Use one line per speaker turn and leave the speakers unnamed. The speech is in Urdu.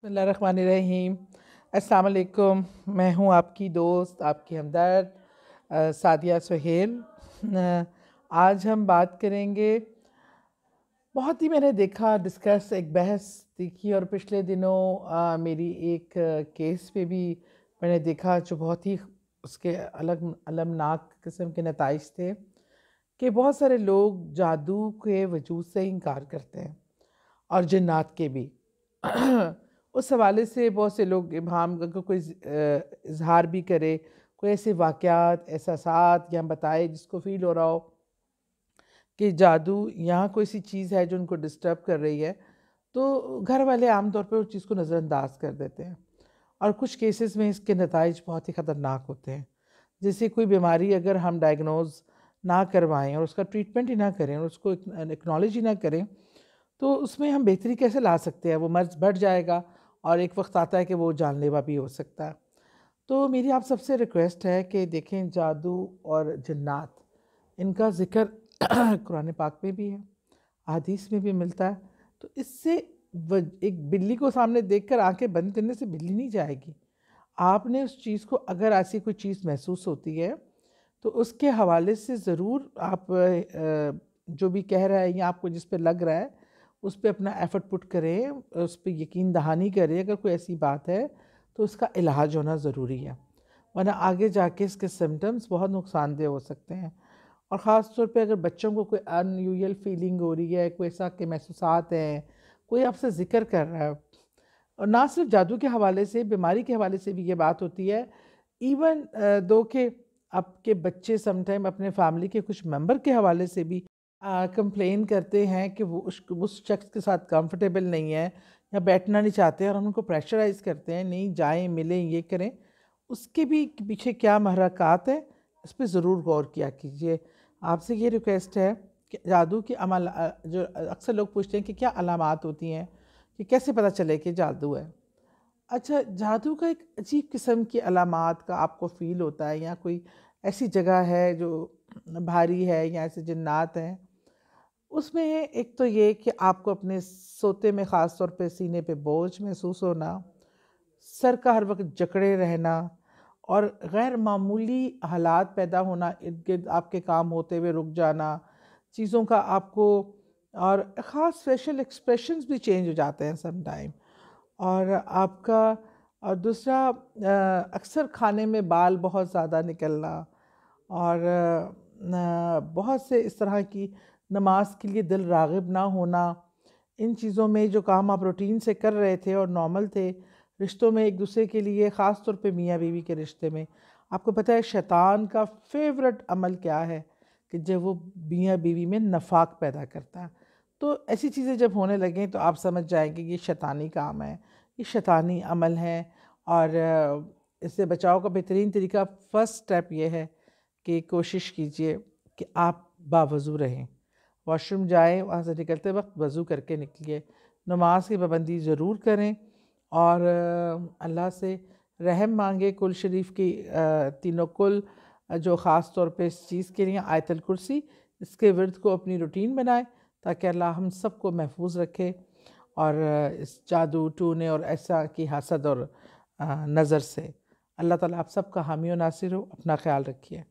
بسم اللہ الرحمن الرحیم۔ السلام علیکم، میں ہوں آپ کی دوست، آپ کی ہمدرد سعدیہ سہیل۔ آج ہم بات کریں گے، بہت ہی میں نے دیکھا ڈسکس ایک بحث دیکھی، اور پچھلے دنوں میری ایک کیس پہ بھی میں نے دیکھا جو بہت ہی اس کے المناک قسم کے نتائج تھے کہ بہت سارے لوگ جادو کے وجود سے انکار کرتے ہیں اور جنات کے بھی۔ اس حوالے سے بہت سے لوگ ابہام کوئی اظہار بھی کرے، کوئی ایسے واقعات، احساسات یا بتائے جس کو فیل ہو رہا ہو کہ جادو یہاں کوئی سی چیز ہے جو ان کو ڈسٹرب کر رہی ہے، تو گھر والے عام طور پہ اس چیز کو نظر انداز کر دیتے ہیں، اور کچھ کیسز میں اس کے نتائج بہت ہی خطرناک ہوتے ہیں۔ جیسے کوئی بیماری اگر ہم ڈائگنوز نہ کروائیں اور اس کا ٹریٹمنٹ ہی نہ کریں اور اس کو اکنالج ہی نہ کریں، تو اس میں ہم بہتری کیسے لا سکتے ہیں؟ وہ مرض بڑھ جائے گا اور ایک وقت آتا ہے کہ وہ جان لیوا بھی ہو سکتا ہے۔ تو میری آپ سب سے ریکویسٹ ہے کہ دیکھیں، جادو اور جنات، ان کا ذکر قرآن پاک میں بھی ہے، احادیث میں بھی ملتا ہے۔ تو اس سے ایک بلی کو سامنے دیکھ کر آنکھیں بند کرنے سے بلی نہیں جائے گی۔ آپ نے اس چیز کو، اگر ایسی کوئی چیز محسوس ہوتی ہے تو اس کے حوالے سے ضرور آپ جو بھی کہہ رہا ہے یا آپ کو جس پہ لگ رہا ہے اس پہ اپنا ایفرٹ پٹ کریں، اس پہ یقین دہانی کریں۔ اگر کوئی ایسی بات ہے تو اس کا علاج ہونا ضروری ہے، ورنہ آگے جا کے اس کے سمٹمز بہت نقصان دہ ہو سکتے ہیں۔ اور خاص طور پہ اگر بچوں کو کوئی ان یوزول فیلنگ ہو رہی ہے، کوئی ایسا کہ محسوسات ہیں، کوئی آپ سے ذکر کر رہا ہے، اور نہ صرف جادو کے حوالے سے، بیماری کے حوالے سے بھی یہ بات ہوتی ہے، ایون دو کہ آپ کے بچے سم ٹائم اپنے فیملی کے کچھ ممبر کے حوالے سے بھی کمپلین کرتے ہیں کہ وہ اس شخص کے ساتھ کمفرٹیبل نہیں ہے یا بیٹھنا نہیں چاہتے، اور ہم ان کو پریشرائز کرتے ہیں نہیں جائیں، ملیں، یہ کریں۔ اس کے بھی پیچھے کیا محرکات ہیں، اس پہ ضرور غور کیا کیجیے۔ آپ سے یہ ریکویسٹ ہے کہ جادو کے عمل، جو اکثر لوگ پوچھتے ہیں کہ کیا علامات ہوتی ہیں، کہ کیسے پتہ چلے کہ جادو ہے۔ اچھا، جادو کا ایک عجیب قسم کی علامات کا آپ کو فیل ہوتا ہے، یا کوئی ایسی جگہ ہے جو بھاری ہے یا ایسے جنات ہیں، اس میں ایک تو یہ کہ آپ کو اپنے سوتے میں خاص طور پہ سینے پہ بوجھ محسوس ہونا، سر کا ہر وقت جکڑے رہنا، اور غیر معمولی حالات پیدا ہونا، ارد گرد آپ کے کام ہوتے ہوئے رک جانا، چیزوں کا آپ کو، اور خاص فیشل ایکسپریشنز بھی چینج ہو جاتے ہیں سم ٹائم، اور آپ کا، اور دوسرا اکثر کھانے میں بال بہت زیادہ نکلنا، اور بہت سے اس طرح کی نماز کے لیے دل راغب نہ ہونا۔ ان چیزوں میں جو کام آپ روٹین سے کر رہے تھے اور نارمل تھے، رشتوں میں ایک دوسرے کے لیے، خاص طور پہ میاں بیوی کے رشتے میں، آپ کو پتہ ہے شیطان کا فیورٹ عمل کیا ہے؟ کہ جب وہ میاں بیوی میں نفاق پیدا کرتا ہے۔ تو ایسی چیزیں جب ہونے لگیں تو آپ سمجھ جائیں کہ یہ شیطانی کام ہے، یہ شیطانی عمل ہے، اور اس سے بچاؤ کا بہترین طریقہ، فرسٹ سٹیپ یہ ہے کہ کوشش کیجئے کہ آپ باوضو رہیں، واش روم جائیں، وہاں سے نکلتے وقت وضو کر کے نکلیے، نماز کی پابندی ضرور کریں، اور اللہ سے رحم مانگے، کل شریف کی تینوں کل، جو خاص طور پہ اس چیز کے لیے آیت الکرسی، اس کے ورد کو اپنی روٹین بنائیں تاکہ اللہ ہم سب کو محفوظ رکھے، اور اس جادو ٹونے اور ایسا کی حسد اور نظر سے۔ اللہ تعالیٰ آپ سب کا حامی و ناصر ہو۔ اپنا خیال رکھیے۔